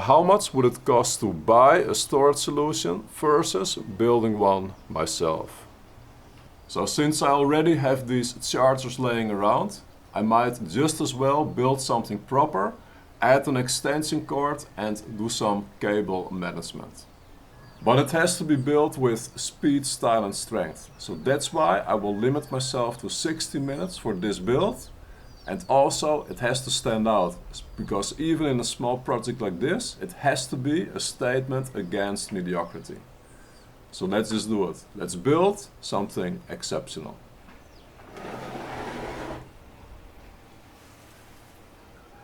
how much would it cost to buy a storage solution versus building one myself? So since I already have these chargers laying around, I might just as well build something proper, add an extension cord and do some cable management. But it has to be built with speed, style and strength. So that's why I will limit myself to 60 minutes for this build. And also it has to stand out, because even in a small project like this, it has to be a statement against mediocrity. So let's just do it. Let's build something exceptional.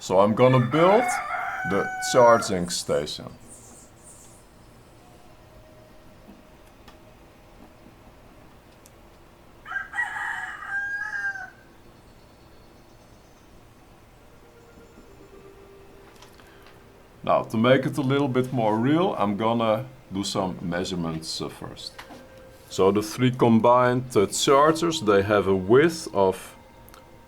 So I'm gonna build the charging station. Now, to make it a little bit more real, I'm gonna do some measurements first. So the three combined chargers, they have a width of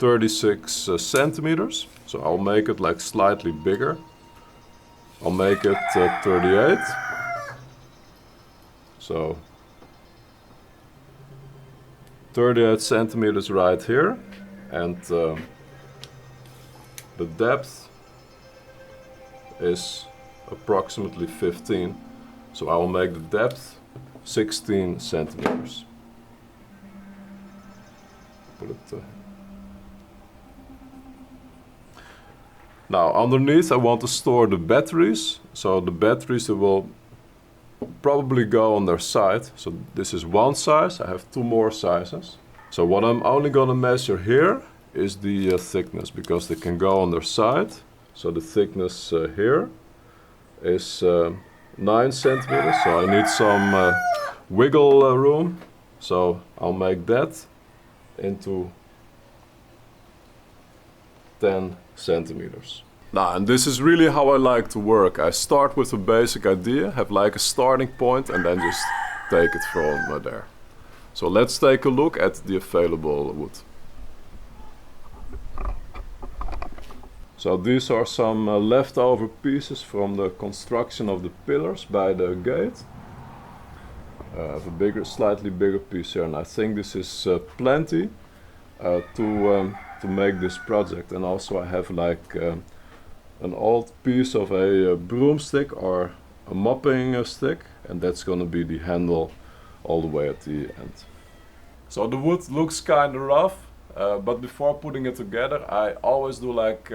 36 centimeters. So I'll make it like slightly bigger. I'll make it 38. So 38 centimeters right here. And the depth is approximately 15. So I will make the depth 16 centimeters. Put it Now underneath I want to store the batteries. So the batteries will probably go on their side. So this is one size, I have two more sizes. So what I'm only gonna measure here is the thickness, because they can go on their side. So the thickness here is 9 centimeters, so I need some wiggle room. So I'll make that into 10 centimeters. Now, and this is really how I like to work. I start with a basic idea, have like a starting point, and then just take it from there. So let's take a look at the available wood. So these are some leftover pieces from the construction of the pillars by the gate. I have a slightly bigger piece here, and I think this is plenty to make this project. And also I have like an old piece of a broomstick or a mopping stick, and that's gonna be the handle all the way at the end. So the wood looks kind of rough, but before putting it together I always do like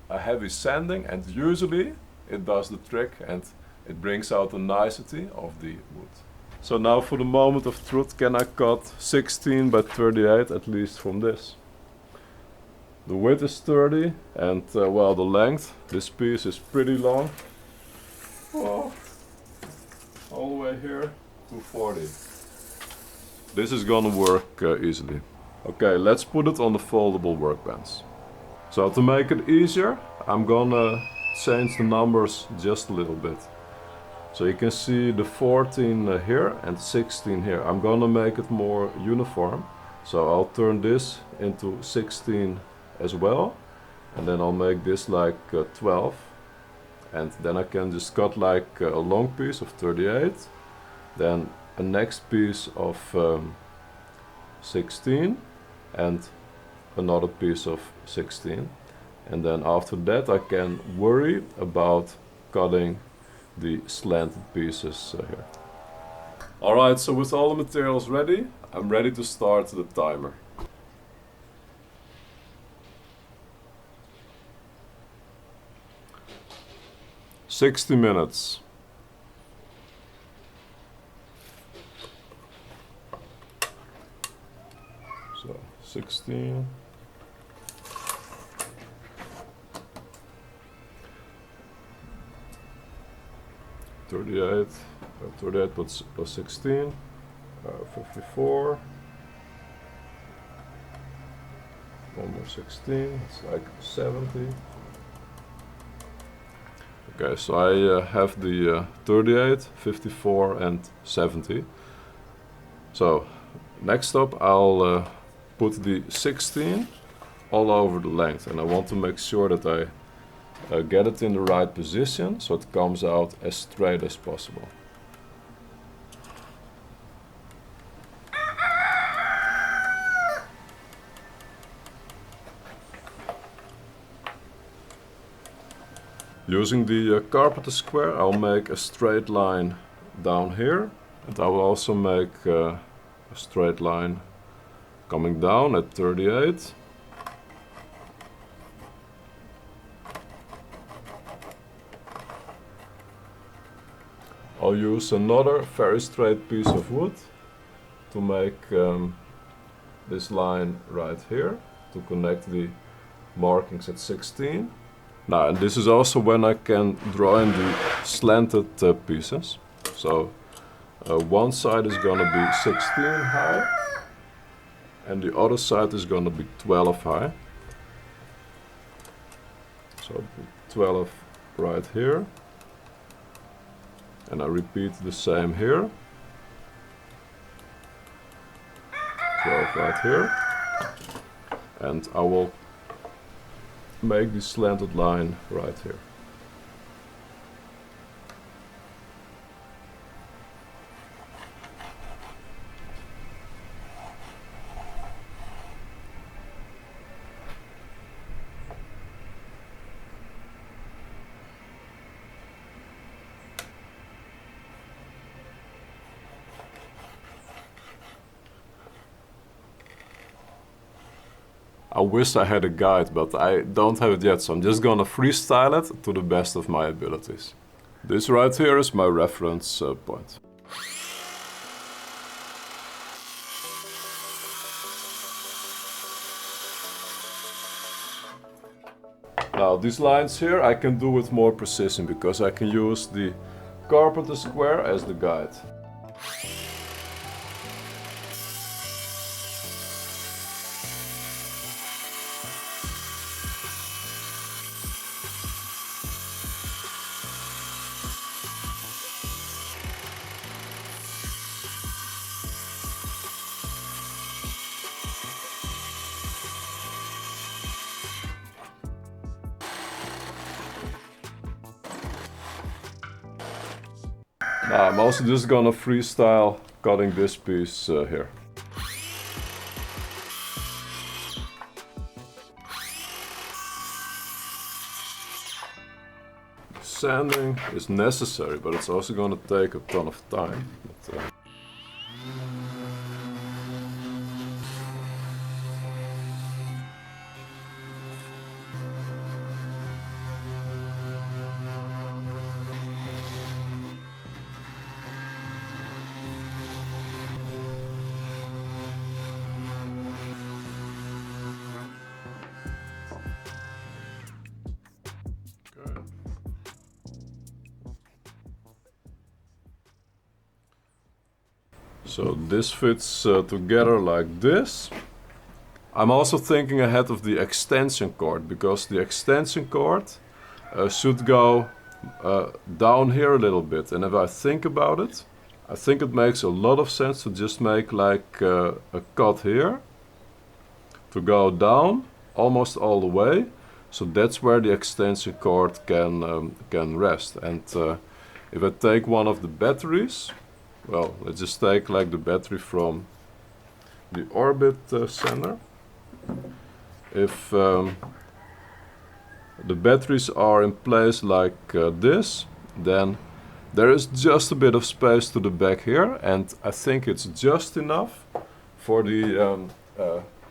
a heavy sanding, and usually it does the trick and it brings out the nicety of the wood. So now for the moment of truth, can I cut 16 by 38 at least from this? The width is 30 and well, the length, this piece is pretty long. Oh, all the way here to 40. This is gonna work easily. Okay, let's put it on the foldable workbench. So to make it easier, I'm gonna change the numbers just a little bit. So you can see the 14 here and 16 here. I'm gonna make it more uniform. So I'll turn this into 16 as well. And then I'll make this like 12. And then I can just cut like a long piece of 38. Then a next piece of 16. And another piece of 16, and then after that I can worry about cutting the slanted pieces here. Alright, so with all the materials ready, I'm ready to start the timer. "60 minutes. So 16. 38, 38 plus 16, 54, one more 16, it's like 70. Okay, so I have the 38, 54 and 70. So next up I'll put the 16 all over the length, and I want to make sure that I get it in the right position so it comes out as straight as possible. Using the carpenter square, I'll make a straight line down here, and I will also make a straight line coming down at 38. I'll use another very straight piece of wood to make this line right here to connect the markings at 16. Now, and this is also when I can draw in the slanted pieces. So one side is gonna be 16 high and the other side is gonna be 12 high. So 12 right here. And I repeat the same here. 12 right here. And I will make this slanted line right here. I wish I had a guide, but I don't have it yet, so I'm just gonna freestyle it to the best of my abilities. This right here is my reference point. Now these lines here I can do with more precision because I can use the carpenter square as the guide. Now I'm also just gonna freestyle cutting this piece here. Sanding is necessary, but it's also gonna take a ton of time. So this fits together like this. I'm also thinking ahead of the extension cord, because the extension cord should go down here a little bit. And if I think about it, I think it makes a lot of sense to just make like a cut here to go down almost all the way. So that's where the extension cord can rest. And if I take one of the batteries, well, let's just take like the battery from the orbit center. If the batteries are in place like this, then there is just a bit of space to the back here, and I think it's just enough for the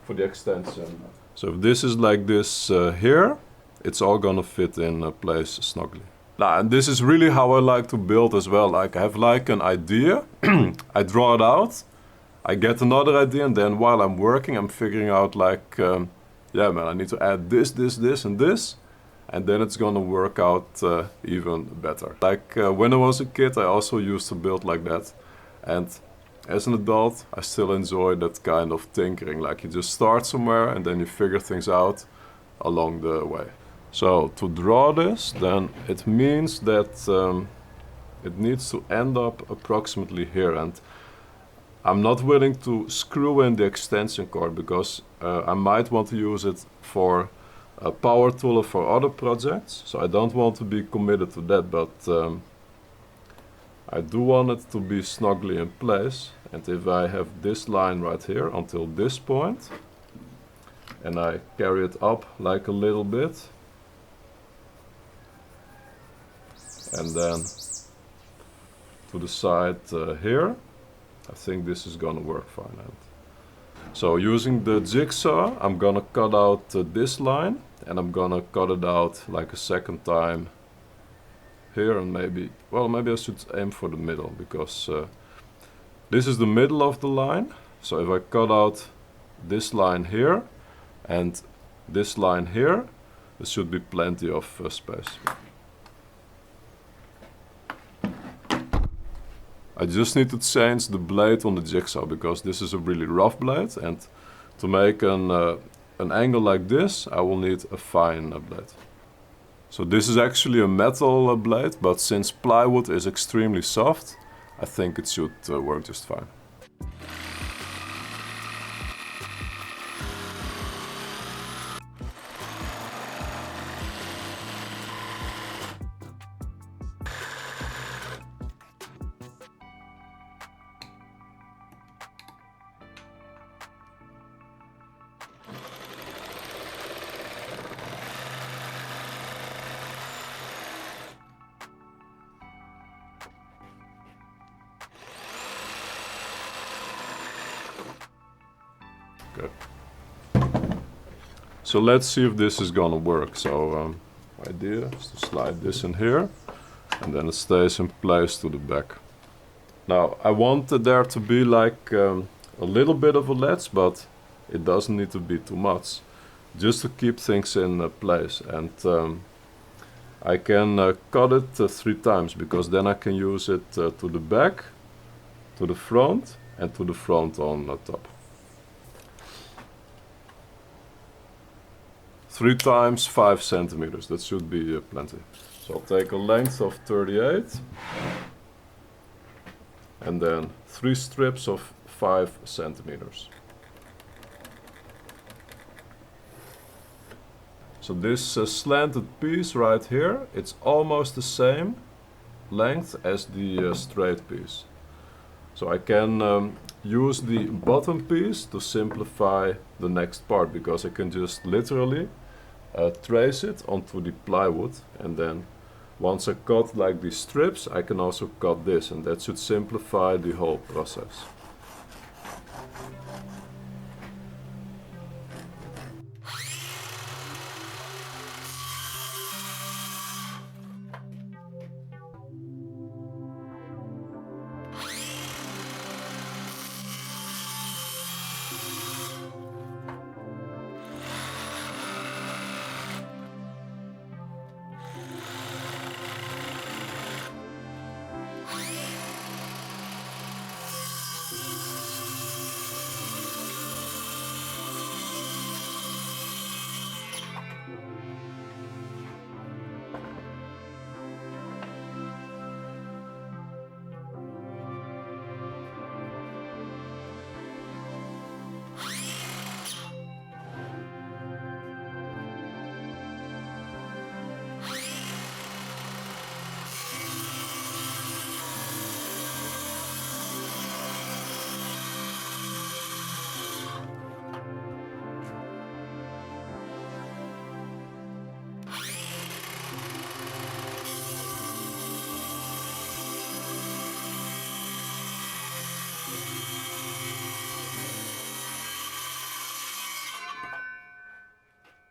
extension. So if this is like this here, it's all gonna fit in place snugly. Now, and this is really how I like to build as well. Like I have like an idea, I draw it out, I get another idea, and then while I'm working, I'm figuring out like, yeah man, I need to add this, this, and this, and then it's gonna work out even better. Like when I was a kid, I also used to build like that, and as an adult, I still enjoy that kind of tinkering. Like you just start somewhere and then you figure things out along the way. So to draw this, then it means that it needs to end up approximately here, and I'm not willing to screw in the extension cord because I might want to use it for a power tool for other projects, so I don't want to be committed to that, but I do want it to be snugly in place. And if I have this line right here until this point, and I carry it up like a little bit, and then to the side here, I think this is gonna work fine. So using the jigsaw, I'm gonna cut out this line, and I'm gonna cut it out like a second time here, and maybe I should aim for the middle, because this is the middle of the line. So if I cut out this line here and this line here, there should be plenty of space. I just need to change the blade on the jigsaw, because this is a really rough blade, and to make an angle like this, I will need a fine blade. So this is actually a metal blade, but since plywood is extremely soft, I think it should work just fine. Good. So let's see if this is gonna work. So idea is to slide this in here, and then it stays in place to the back. Now I wanted there to be like a little bit of a ledge, but it doesn't need to be too much, just to keep things in place. And I can cut it 3 times, because then I can use it to the back, to the front, and to the front on top. 3 times 5 centimeters, that should be plenty. So I'll take a length of 38, and then 3 strips of 5 centimeters. So this slanted piece right here, it's almost the same length as the straight piece. So I can use the bottom piece to simplify the next part, because I can just literally trace it onto the plywood, and then once I cut like these strips, I can also cut this, and that should simplify the whole process.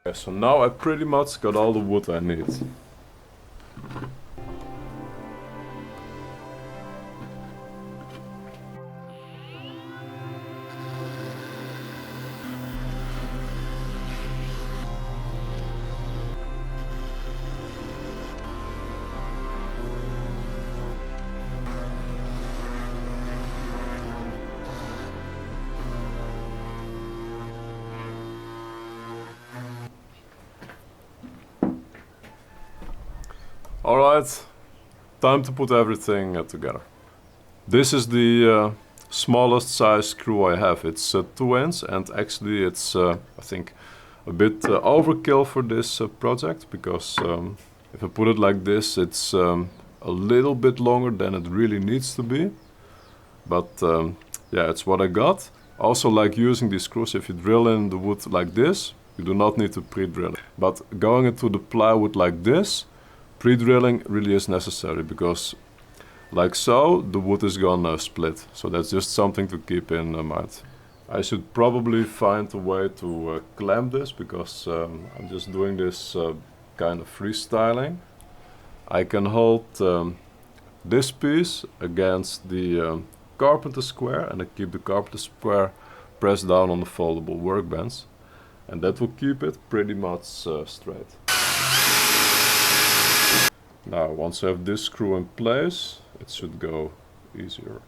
Okay, so now I pretty much got all the wood I need. Alright, time to put everything together. This is the smallest size screw I have. It's 2 inch, and actually it's I think a bit overkill for this project, because if I put it like this, it's a little bit longer than it really needs to be. But yeah, it's what I got. Also like using these screws, if you drill in the wood like this, you do not need to pre-drill it. But going into the plywood like this, pre-drilling really is necessary, because like so, the wood is gonna split. So that's just something to keep in mind. I should probably find a way to clamp this, because I'm just doing this kind of freestyling. I can hold this piece against the carpenter square, and I keep the carpenter square pressed down on the foldable workbench, and that will keep it pretty much straight. Now, once I have this screw in place, it should go easier.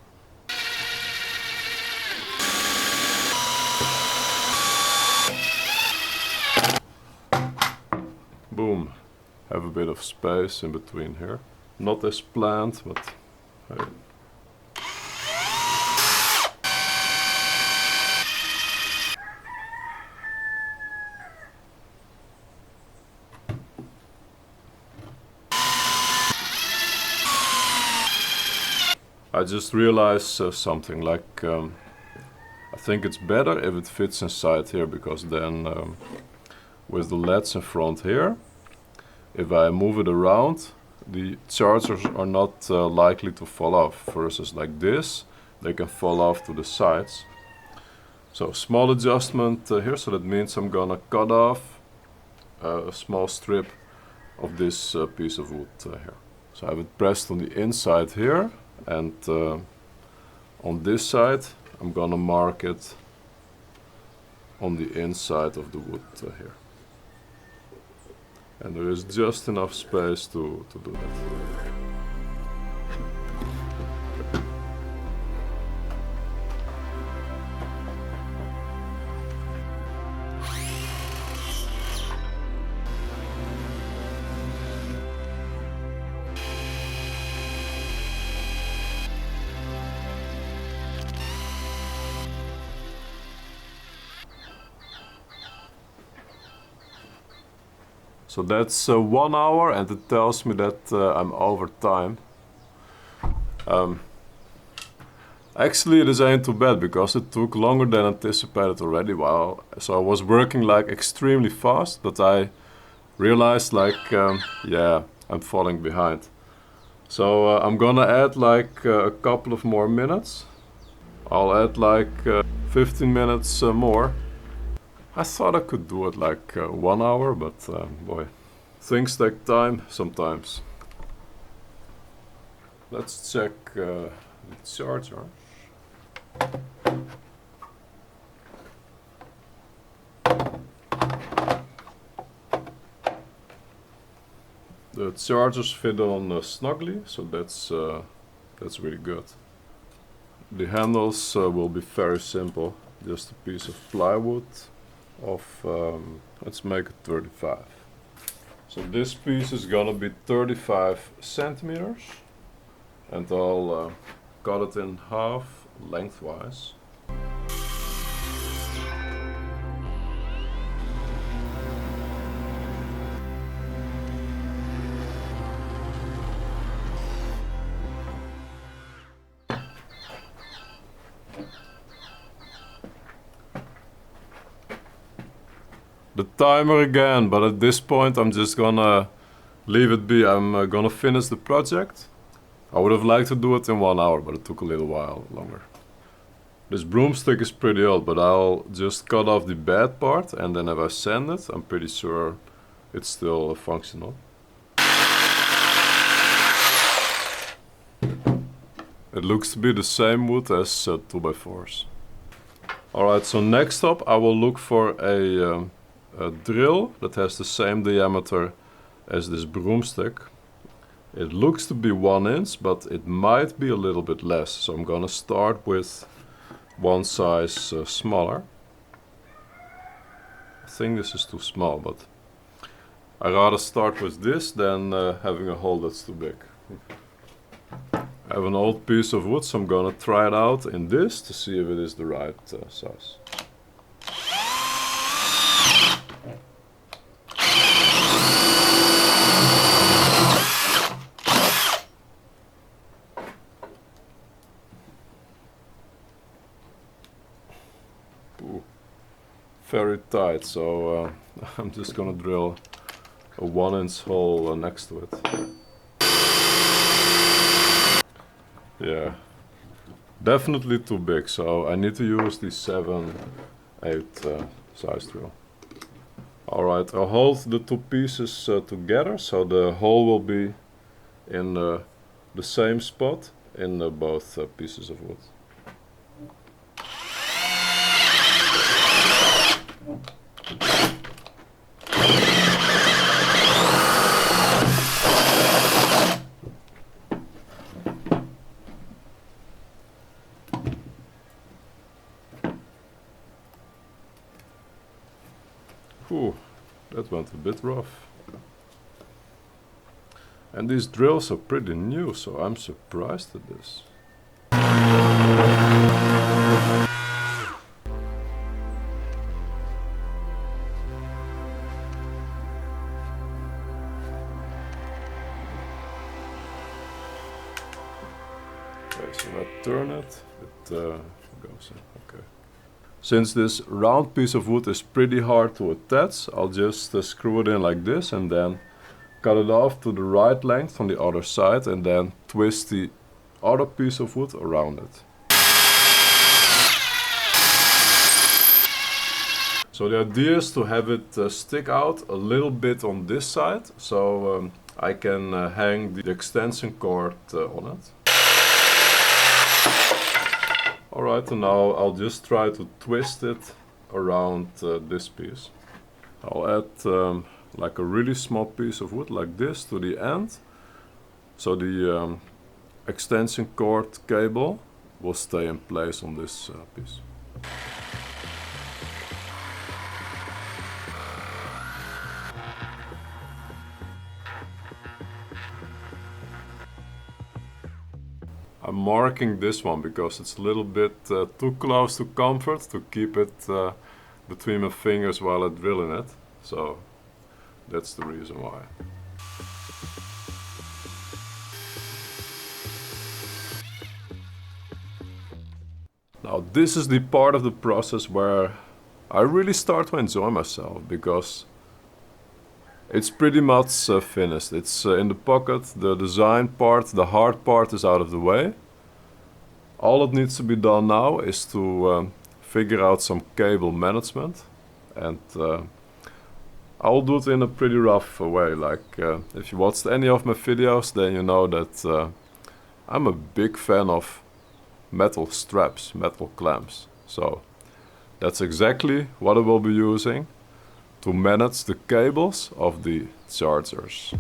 Boom. Have a bit of space in between here. Not as planned, but hey. I just realized something, like I think it's better if it fits inside here, because then with the LEDs in front here, if I move it around, the chargers are not likely to fall off, versus like this, they can fall off to the sides. So small adjustment here, so that means I'm gonna cut off a small strip of this piece of wood here. So I have it pressed on the inside here, and on this side I'm gonna mark it on the inside of the wood here. And there is just enough space to do that. So that's 1 hour, and it tells me that I'm over time. Actually, this ain't too bad, because it took longer than anticipated already. Wow. So I was working like extremely fast, but I realized like, yeah, I'm falling behind. So I'm gonna add like a couple of more minutes. I'll add like 15 minutes more. I thought I could do it like 1 hour, but boy, things take time sometimes. Let's check the charger. The chargers fit on snugly, so that's really good. The handles will be very simple, just a piece of plywood of, let's make it 35. So this piece is gonna be 35 centimeters, and I'll cut it in half lengthwise. The timer again, but at this point I'm just gonna leave it be. I'm gonna finish the project. I would have liked to do it in 1 hour, but it took a little while longer. This broomstick is pretty old, but I'll just cut off the bad part, and then if I sand it, I'm pretty sure it's still functional. It looks to be the same wood as 2x4s. Alright, so next up I will look for a drill that has the same diameter as this broomstick. It looks to be 1 inch, but it might be a little bit less, so I'm gonna start with one size smaller. I think this is too small, but I'd rather start with this than having a hole that's too big. I have an old piece of wood, so I'm gonna try it out in this to see if it is the right size. very tight, so I'm just gonna drill a 1-inch hole next to it. Yeah, definitely too big, so I need to use the 7/8 size drill. Alright, I'll hold the two pieces together, so the hole will be in the same spot in both pieces of wood. Whew, that went a bit rough. And these drills are pretty new, so I'm surprised at this. Okay, so when I turn it, it goes in. Okay. Since this round piece of wood is pretty hard to attach, I'll just screw it in like this and then cut it off to the right length on the other side and then twist the other piece of wood around it. So the idea is to have it stick out a little bit on this side, so I can hang the extension cord on it. Alright, and now I'll just try to twist it around this piece. I'll add like a really small piece of wood like this to the end, so the extension cord cable will stay in place on this piece. I'm marking this one because it's a little bit too close to comfort to keep it between my fingers while I drill in it. So that's the reason why. Now this is the part of the process where I really start to enjoy myself, because it's pretty much finished. It's in the pocket, the design part, the hard part is out of the way. All that needs to be done now is to figure out some cable management, and I'll do it in a pretty rough way. Like if you watched any of my videos, then you know that I'm a big fan of metal straps, metal clamps. So that's exactly what I will be using to manage the cables of the chargers.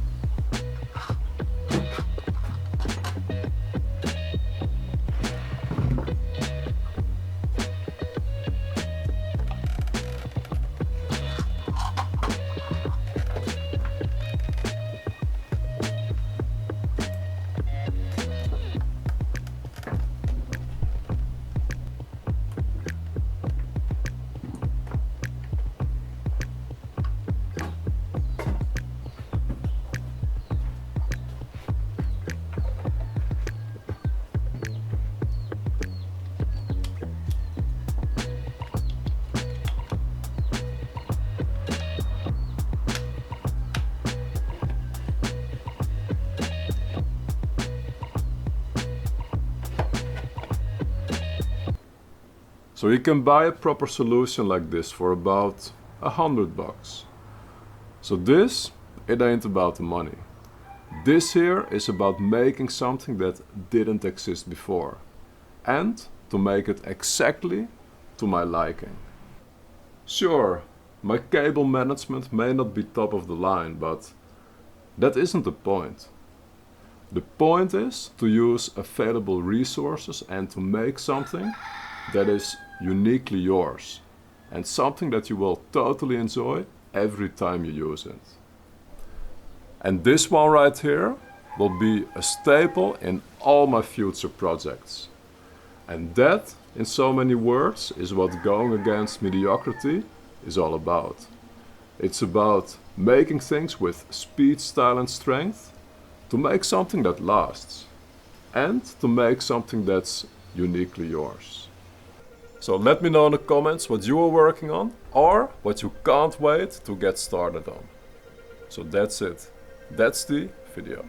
So you can buy a proper solution like this for about $100. So this, it ain't about the money. This here is about making something that didn't exist before, and to make it exactly to my liking. Sure, my cable management may not be top of the line, but that isn't the point. The point is to use available resources and to make something that is uniquely yours, and something that you will totally enjoy every time you use it. And this one right here will be a staple in all my future projects. And that, in so many words, is what going against mediocrity is all about. It's about making things with speed, style and strength, to make something that lasts, and to make something that's uniquely yours. So let me know in the comments what you are working on or what you can't wait to get started on. So that's it. That's the video.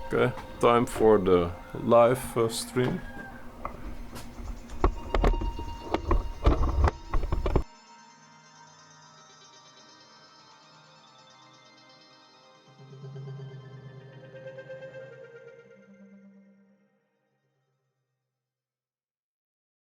Okay, time for the live stream.